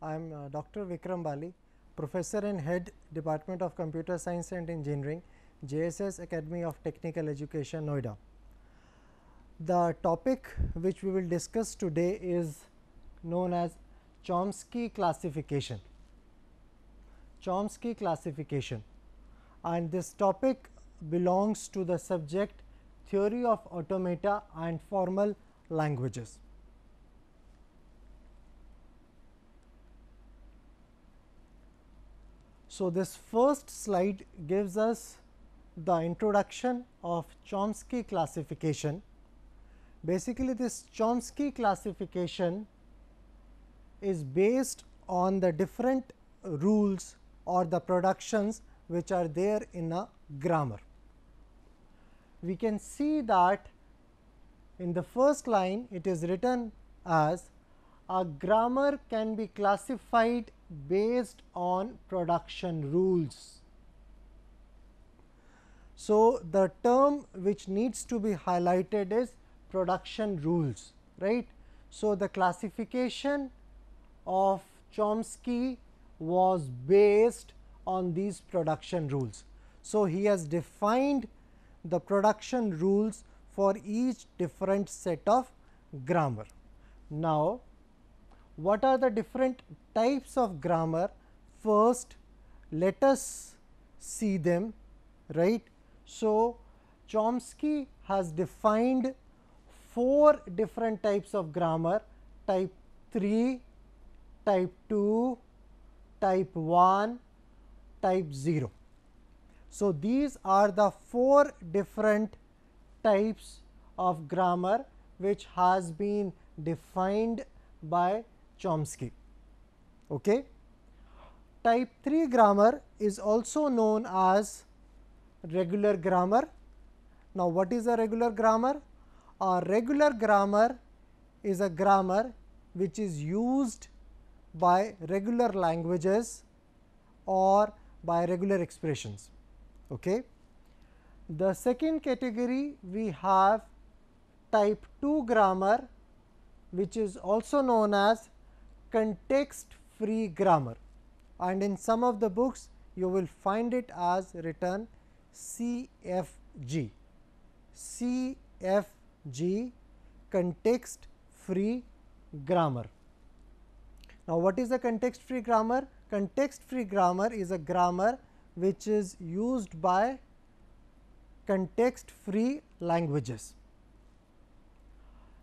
I am Dr. Vikram Bali, Professor and Head Department of Computer Science and Engineering, JSS Academy of Technical Education, Noida. The topic which we will discuss today is known as Chomsky classification. Chomsky classification, and this topic belongs to the subject theory of automata and formal languages. So, this first slide gives us the introduction of Chomsky classification. Basically, this Chomsky classification is based on the different rules or the productions which are there in a grammar. We can see that in the first line it is written as a grammar can be classified based on production rules. So, the term which needs to be highlighted is production rules, right. So, the classification of Chomsky was based on these production rules. So, he has defined the production rules for each different set of grammar. Now, what are the different types of grammar? First, let us see them, right. So, Chomsky has defined 4 different types of grammar: type 3, type 2, type 1, type 0. So, these are the 4 different types of grammar which has been defined by Chomsky. Okay. Type 3 grammar is also known as regular grammar. Now, what is a regular grammar? A regular grammar is a grammar which is used by regular languages or by regular expressions. Okay. The second category we have type 2 grammar, which is also known as context free grammar, and in some of the books you will find it as written CFG. CFG, context free grammar. Now, what is a context free grammar? Context free grammar is a grammar which is used by context free languages.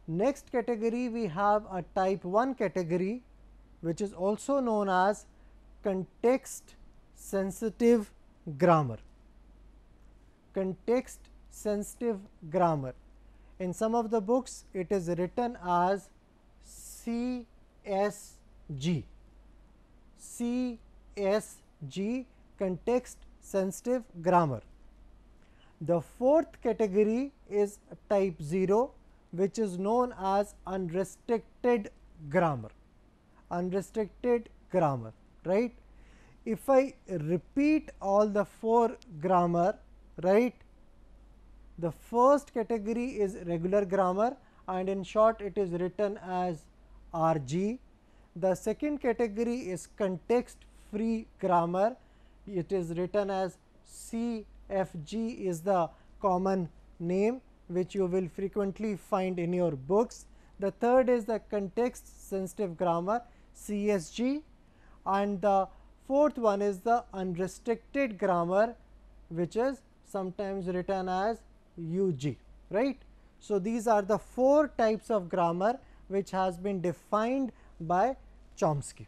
Next category we have a type 1 category, which is also known as context sensitive grammar. Context sensitive grammar. In some of the books it is written as CSG. CSG, context sensitive grammar. The fourth category is type 0, which is known as unrestricted grammar. Unrestricted grammar, right. If I repeat all the 4 grammar, right, the first category is regular grammar, and in short it is written as RG. The second category is context free grammar, it is written as CFG is the common name which you will frequently find in your books. The third is the context sensitive grammar, CSG, and the fourth one is the unrestricted grammar, which is sometimes written as UG, right. So, these are the 4 types of grammar which has been defined by Chomsky,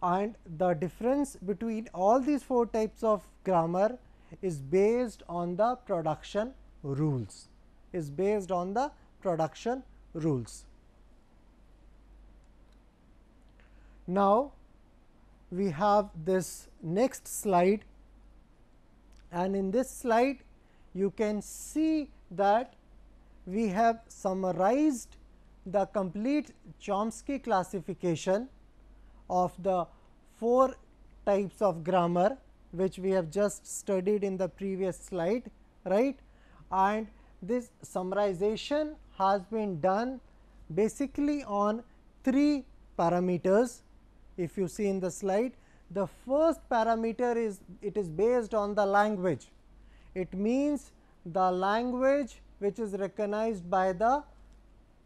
and the difference between all these 4 types of grammar is based on the production rules, Now, we have this next slide, and in this slide you can see that we have summarized the complete Chomsky classification of the 4 types of grammar which we have just studied in the previous slide, right. And this summarization has been done basically on 3 parameters. If you see in the slide, the first parameter is based on the language. It means the language which is recognized by the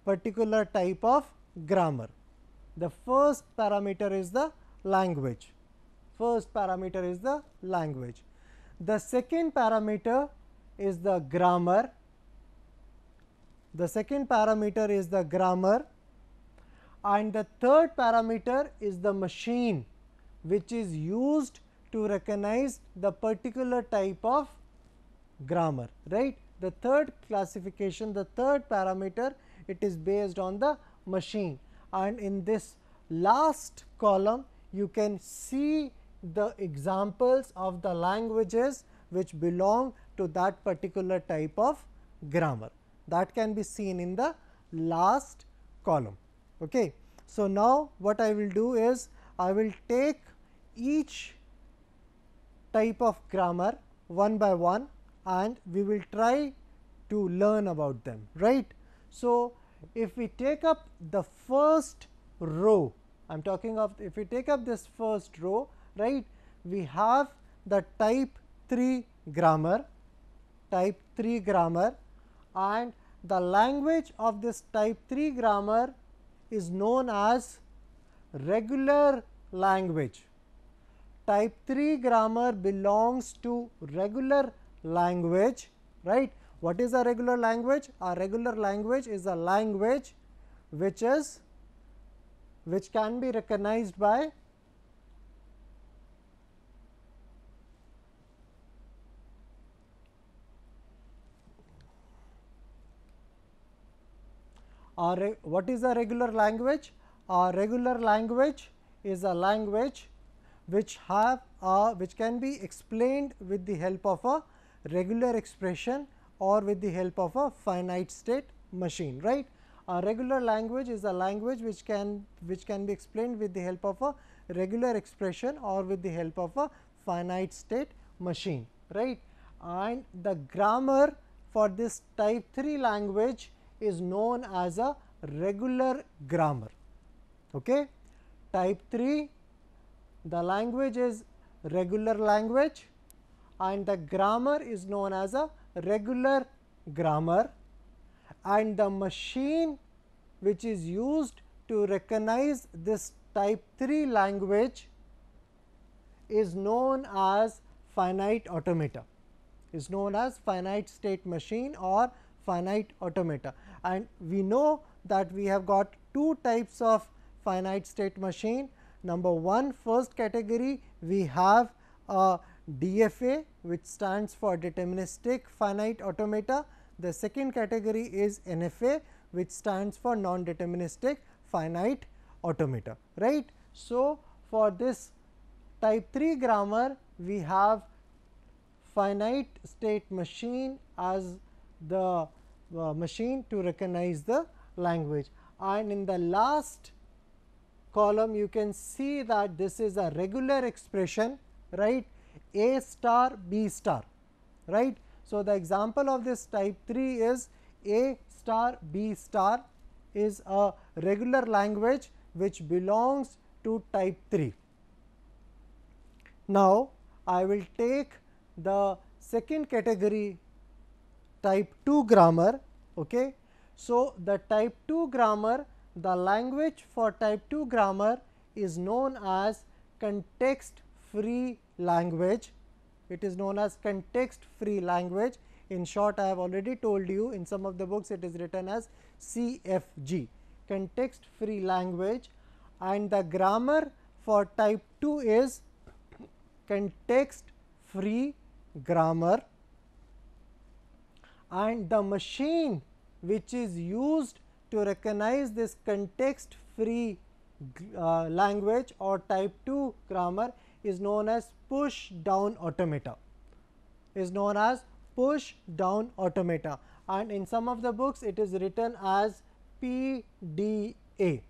particular type of grammar. The first parameter is the language. First parameter is the language. The second parameter is the grammar. The second parameter is the grammar, and the third parameter is the machine which is used to recognize the particular type of grammar, right. The third classification, the third parameter, it is based on the machine, and in this last column you can see the examples of the languages which belong to that particular type of grammar. That can be seen in the last column. Okay. So, now what I will do is I will take each type of grammar one by one and we will try to learn about them, right. So, if we take up the first row, I am talking of, if we take up this first row, right, we have the type 3 grammar, and the language of this type 3 grammar is known as regular language. Type 3 grammar belongs to regular language, right. What is a regular language? A regular language is a language which can be recognized by what is a regular language? A regular language is a language which can be explained with the help of a regular expression or with the help of a finite state machine, right. A regular language is a language which can be explained with the help of a regular expression or with the help of a finite state machine, right. And the grammar for this type 3 language is known as a regular grammar. Okay. Type 3, the language is regular language and the grammar is known as a regular grammar, and the machine which is used to recognize this type 3 language is known as finite automata, is known as finite state machine or finite automata. And we know that we have got two types of finite state machine. Number one, first category, we have a DFA, which stands for deterministic finite automata. The second category is NFA, which stands for non-deterministic finite automata, right. So, for this type 3 grammar, we have finite state machine as the machine to recognize the language, and in the last column you can see that this is a regular expression, right, A star B star, right. So, the example of this type 3 is A star B star is a regular language which belongs to type 3. Now, I will take the second category, type 2 grammar. Okay. So, the type 2 grammar, the language for type 2 grammar is known as context free language. It is known as context free language. In short, I have already told you, in some of the books it is written as CFG, context free language, and the grammar for type 2 is context free grammar, and the machine which is used to recognize this context free language or type 2 grammar is known as push down automata, and in some of the books it is written as PDA.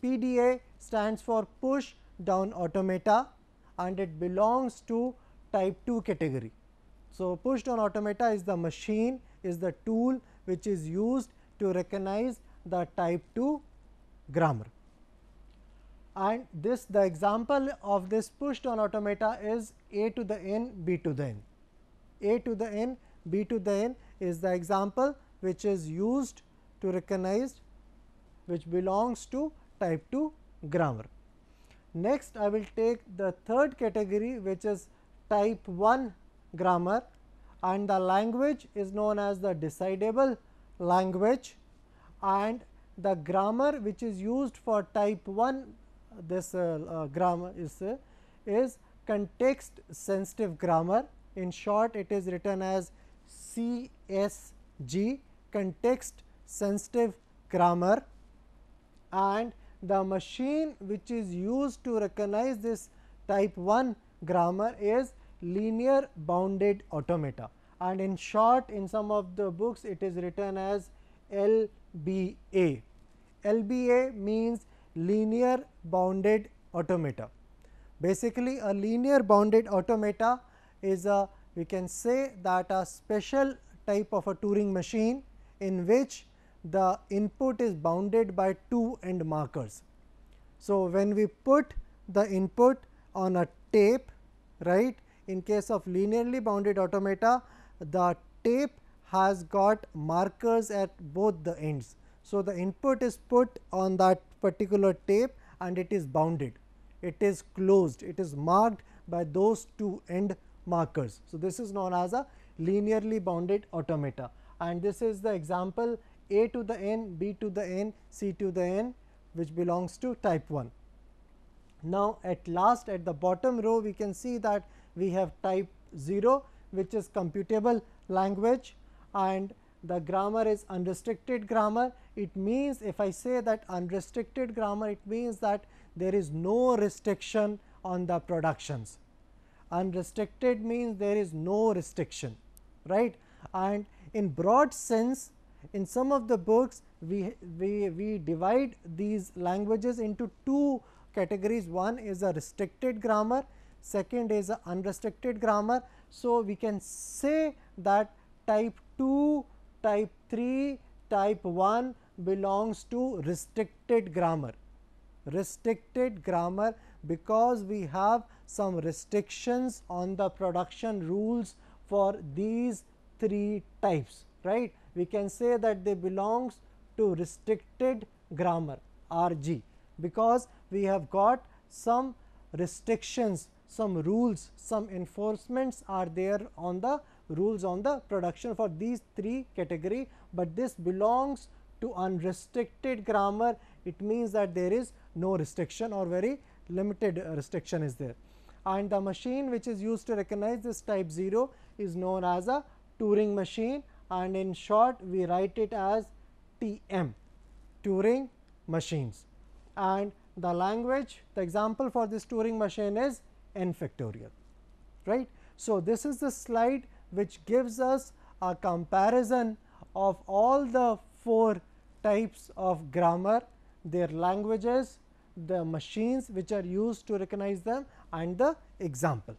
PDA stands for push down automata and it belongs to type 2 category. So, push down automata is the machine, is the tool which is used to recognize the type 2 grammar. and this, the example of this pushed on automata is a to the n, b to the n. A to the n, b to the n is the example which is used to recognize, which belongs to type 2 grammar. Next, I will take the third category, which is type 1 grammar, and the language is known as the decidable language, and the grammar which is used for type 1, this grammar is context sensitive grammar. In short, it is written as CSG, context sensitive grammar, and the machine which is used to recognize this type 1 grammar is linear bounded automata, and in short, in some of the books it is written as LBA. LBA means linear bounded automata. Basically, a linear bounded automata is a, we can say that a special type of a Turing machine in which the input is bounded by two end markers. So, when we put the input on a tape, right, in case of linearly bounded automata, the tape has got markers at both the ends. So, the input is put on that particular tape and it is bounded, it is closed, it is marked by those two end markers. So, this is known as a linearly bounded automata, and this is the example a to the n, b to the n, c to the n, which belongs to type 1. Now, at last, at the bottom row we can see that we have type 0, which is computable language, and the grammar is unrestricted grammar. It means, if I say that unrestricted grammar, it means that there is no restriction on the productions. Unrestricted means there is no restriction, right. And in broad sense, in some of the books we divide these languages into two categories. One is a restricted grammar, second is a unrestricted grammar. So, we can say that type 2, type 3, type 1 belongs to restricted grammar. Restricted grammar, because we have some restrictions on the production rules for these three types, right. We can say that they belongs to restricted grammar RG, because we have got some restrictions, some rules, some enforcements are there on the rules on the production for these three category, but this belongs to unrestricted grammar. It means that there is no restriction or very limited restriction is there, and the machine which is used to recognize this type 0 is known as a Turing machine, and in short we write it as TM, Turing machines. And the language, the example for this Turing machine is n factorial, right. So, this is the slide which gives us a comparison of all the four types of grammar, their languages, the machines which are used to recognize them, and the example.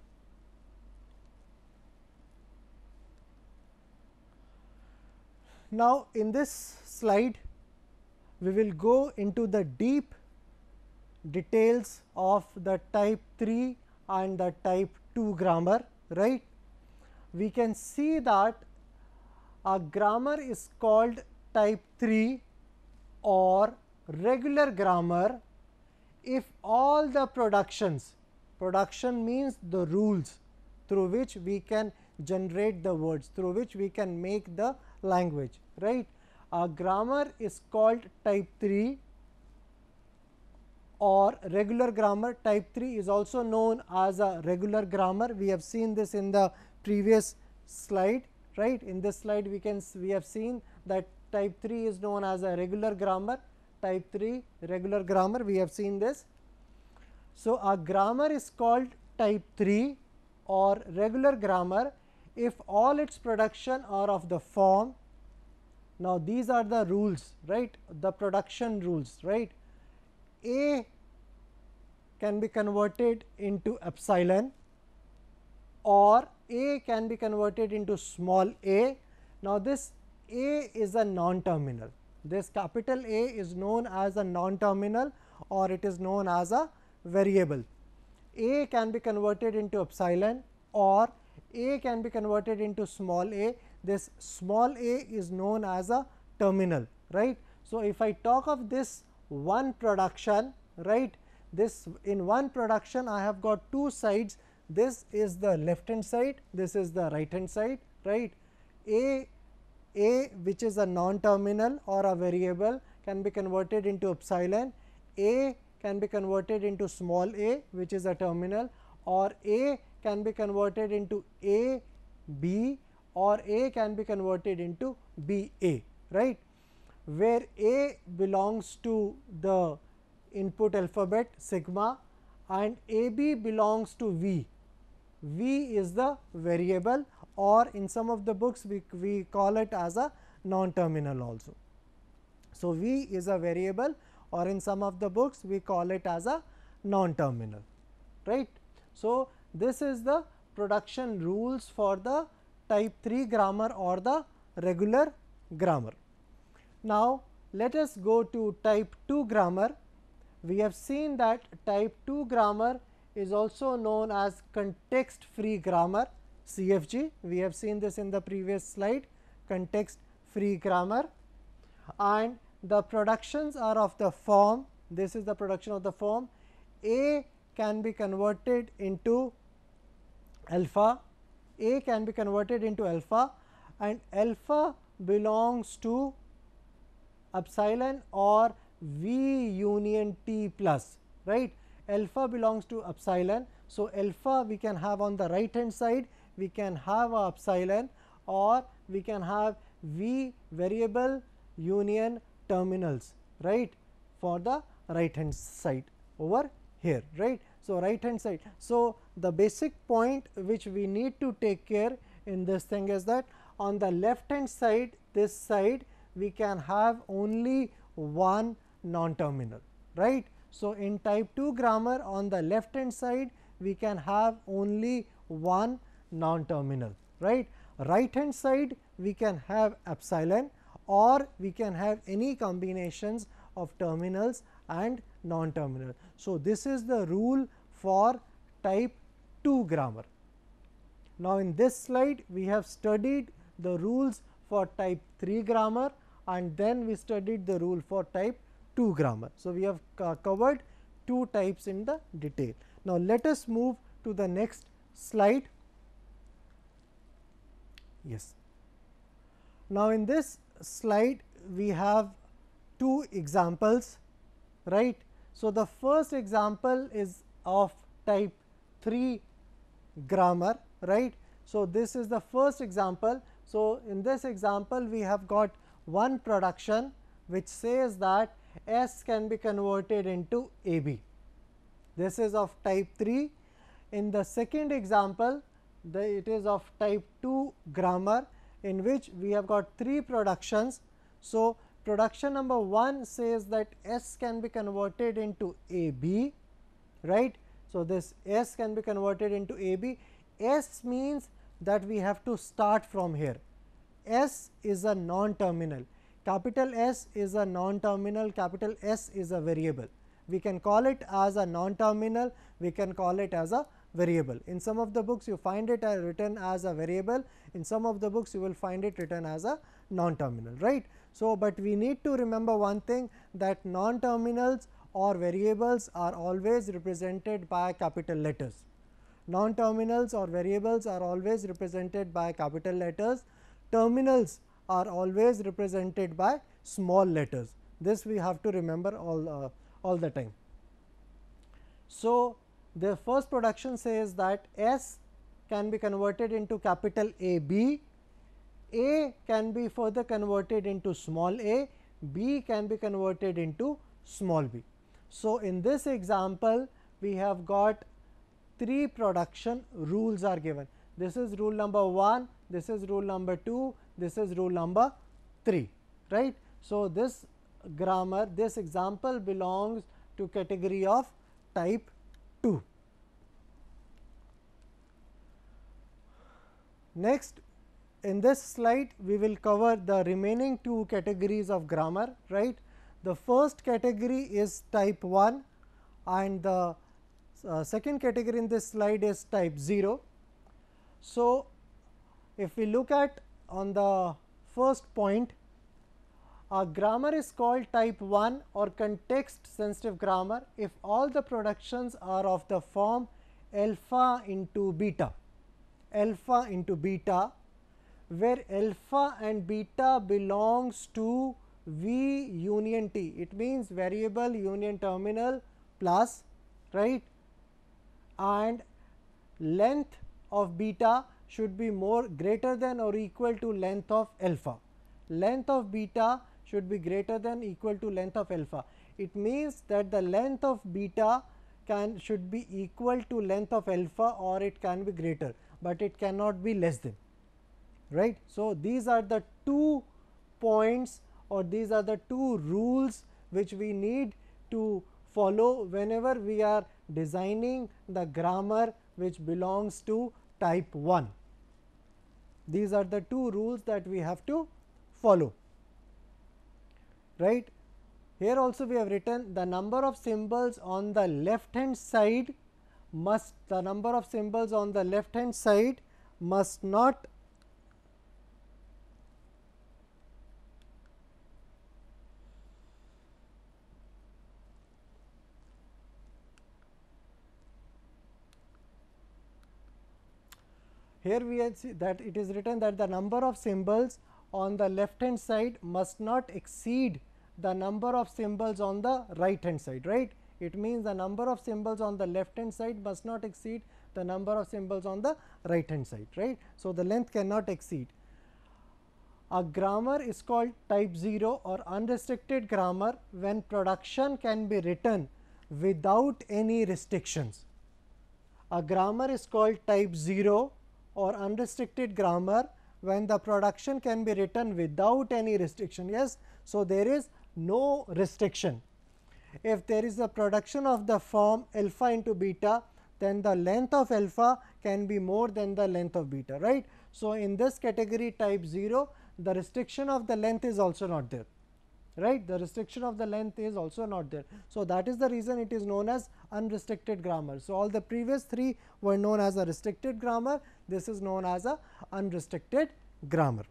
Now, in this slide we will go into the deep details of the type 3 and the type 2 grammar, right. We can see that a grammar is called type 3 or regular grammar if all the productions, production means the rules through which we can generate the words, through which we can make the language, right. A grammar is called type 3 or regular grammar. Type 3 is also known as a regular grammar. We have seen this in the previous slide, right. In this slide we have seen that type 3 is known as a regular grammar, type 3 regular grammar, we have seen this. So, a grammar is called type 3 or regular grammar if all its production are of the form. Now, these are the rules, right, the production rules, right. A can be converted into epsilon or A can be converted into small a. Now, this A is a non-terminal, this capital A is known as a non-terminal, or it is known as a variable. A can be converted into epsilon or A can be converted into small a. This small a is known as a terminal, right. So, if I talk of this one production, right, this in one production I have got two sides. This is the left hand side, this is the right hand side, right. A which is a non-terminal or a variable can be converted into epsilon. A can be converted into small a which is a terminal, or A can be converted into A B, or A can be converted into B A, right, where A belongs to the input alphabet sigma and A B belongs to V. V is the variable, or in some of the books we call it as a non-terminal also. So, V is a variable, or in some of the books we call it as a non-terminal, right. So, this is the production rules for the type 3 grammar or the regular grammar. Now, let us go to type 2 grammar. We have seen that type 2 grammar is also known as context free grammar, CFG. We have seen this in the previous slide, context free grammar, and the productions are of the form. This is the production of the form A can be converted into alpha, A can be converted into alpha, and alpha belongs to epsilon or V union T plus, right. Alpha belongs to epsilon. So, alpha we can have on the right hand side, we can have a epsilon, or we can have V variable union terminals, right, for the right hand side over here, right. So, right hand side. So, the basic point which we need to take care in this thing is that on the left hand side, this side we can have only one non-terminal, right. So, in type 2 grammar on the left hand side we can have only one non-terminal, right. Right hand side we can have epsilon, or we can have any combinations of terminals and non-terminal. So, this is the rule for type 2 grammar. Now, in this slide we have studied the rules for type 3 grammar, and then we studied the rule for type 2 grammar. So, we have covered two types in the detail. Now, let us move to the next slide. Yes. Now, in this slide we have two examples, right. So, the first example is of type 3 grammar, right. So, this is the first example. So, in this example we have got one production which says that S can be converted into A B. This is of type 3. In the second example, it is of type 2 grammar, in which we have got three productions. So, production number 1 says that S can be converted into A B, right. So, this S can be converted into A B. S means that we have to start from here. S is a non-terminal, capital S is a non-terminal, capital S is a variable. We can call it as a non-terminal, we can call it as a variable. In some of the books you find it written as a variable, in some of the books you will find it written as a non-terminal, right. So, but we need to remember one thing, that non-terminals or variables are always represented by capital letters. Non-terminals or variables are always represented by capital letters. Terminals are always represented by small letters. This we have to remember all the time. So, the first production says that S can be converted into capital A B, A can be further converted into small a, B can be converted into small b. So, in this example we have got three production rules are given. This is rule number 1, this is rule number 2, this is rule number 3, right. So, this grammar, this example belongs to category of type 2. Next, in this slide we will cover the remaining two categories of grammar, right. The first category is type 1 and the second category in this slide is type 0. So, if we look at on the first point, a grammar is called type 1 or context sensitive grammar if all the productions are of the form alpha into beta, where alpha and beta belongs to V union T. It means variable union terminal plus, right, and length of beta should be more greater than or equal to length of alpha. Length of beta should be greater than equal to length of alpha. It means that the length of beta should be equal to length of alpha, or it can be greater, but it cannot be less than, right. So, these are the 2 points, or these are the 2 rules which we need to follow whenever we are designing the grammar which belongs to type 1. These are the 2 rules that we have to follow, right. Here also we have written the number of symbols on the left hand side must not here we see that it is written that the number of symbols on the left hand side must not exceed the number of symbols on the right hand side, right. It means the number of symbols on the left hand side must not exceed the number of symbols on the right hand side, right. So, the length cannot exceed. A grammar is called type 0 or unrestricted grammar when production can be written without any restrictions. A grammar is called type 0 or unrestricted grammar when the production can be written without any restriction. Yes, so there is no restriction. If there is a production of the form alpha into beta, then the length of alpha can be more than the length of beta, right. So, in this category type 0, the restriction of the length is also not there, right. The restriction of the length is also not there. So, that is the reason it is known as unrestricted grammar. So, all the previous 3 were known as a restricted grammar. This is known as a unrestricted grammar.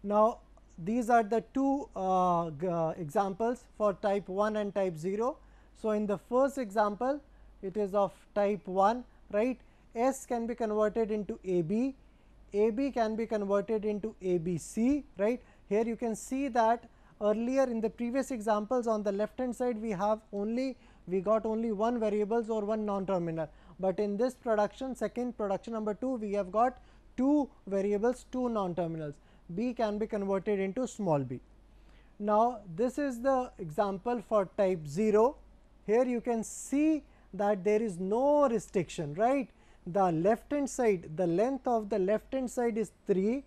Now, these are the 2 examples for type 1 and type 0. So, in the first example, it is of type 1, right. S can be converted into AB, AB can be converted into ABC, right. Here you can see that earlier in the previous examples on the left hand side we got only 1 variables or 1 non-terminal, but in this production production number 2 we have got 2 variables, 2 non-terminals. B can be converted into small b. Now, this is the example for type 0. Here you can see that there is no restriction, right. The left hand side, the length of the left hand side is 3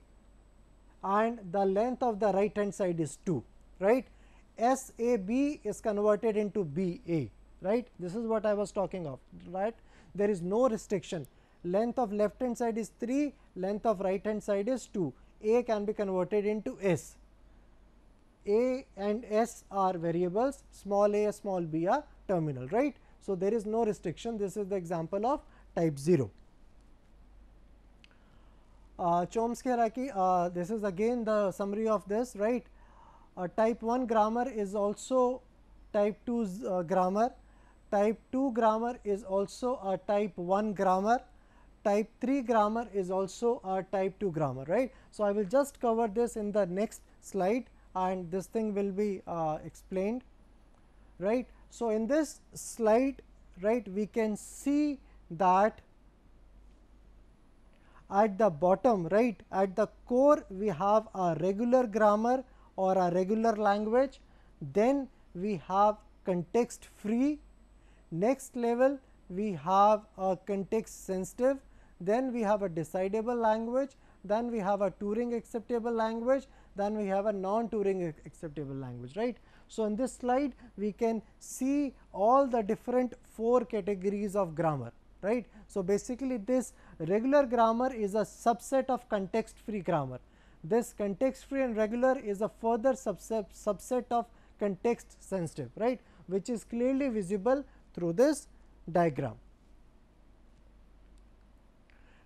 and the length of the right hand side is 2, right. SAB is converted into BA, right. This is what I was talking of, right. There is no restriction. Length of left hand side is 3, length of right hand side is 2. A can be converted into S. A and S are variables, small a, small b are terminal, right. So, there is no restriction. This is the example of type 0. Chomsky hierarchy, this is again the summary of this, right. Type 1 grammar is also type 2 grammar, type 2 grammar is also a type 1 grammar, type 3 grammar is also a type 2 grammar, right. So, I will just cover this in the next slide and this thing will be explained, right. So, in this slide, right, we can see that at the bottom, right, at the core we have a regular grammar or a regular language, then we have context free, next level we have a context sensitive, then we have a decidable language, then we have a Turing acceptable language, then we have a non-Turing acceptable language, right. So, in this slide we can see all the different 4 categories of grammar, right. So, basically this regular grammar is a subset of context free grammar. this context free and regular is a further subset of context sensitive, right, which is clearly visible through this diagram.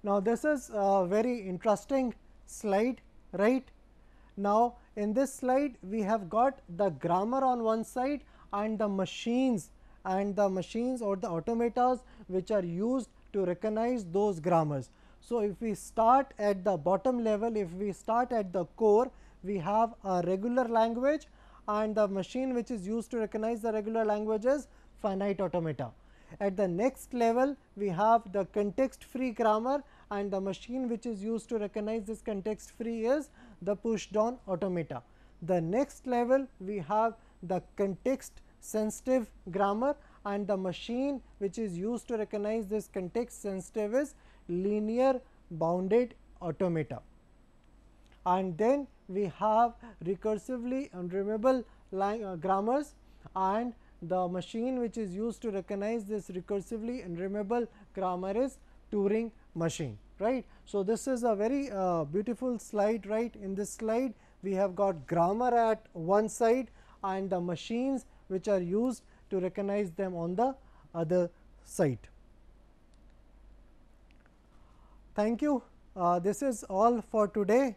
Now, this is a very interesting slide, right. Now, in this slide we have got the grammar on one side and the machines or the automatas which are used to recognize those grammars. So, if we start at the bottom level, if we start at the core, we have a regular language and the machine which is used to recognize the regular language is finite automata. At the next level, we have the context free grammar and the machine which is used to recognize this context free is the push down automata. The next level, we have the context sensitive grammar and the machine which is used to recognize this context sensitive is linear bounded automata. And then we have recursively unremovable grammars and the machine which is used to recognize this recursively unremovable grammar is Turing machine, right. So, this is a very beautiful slide, right. In this slide we have got grammar at one side and the machines which are used to recognize them on the other side. Thank you. This is all for today.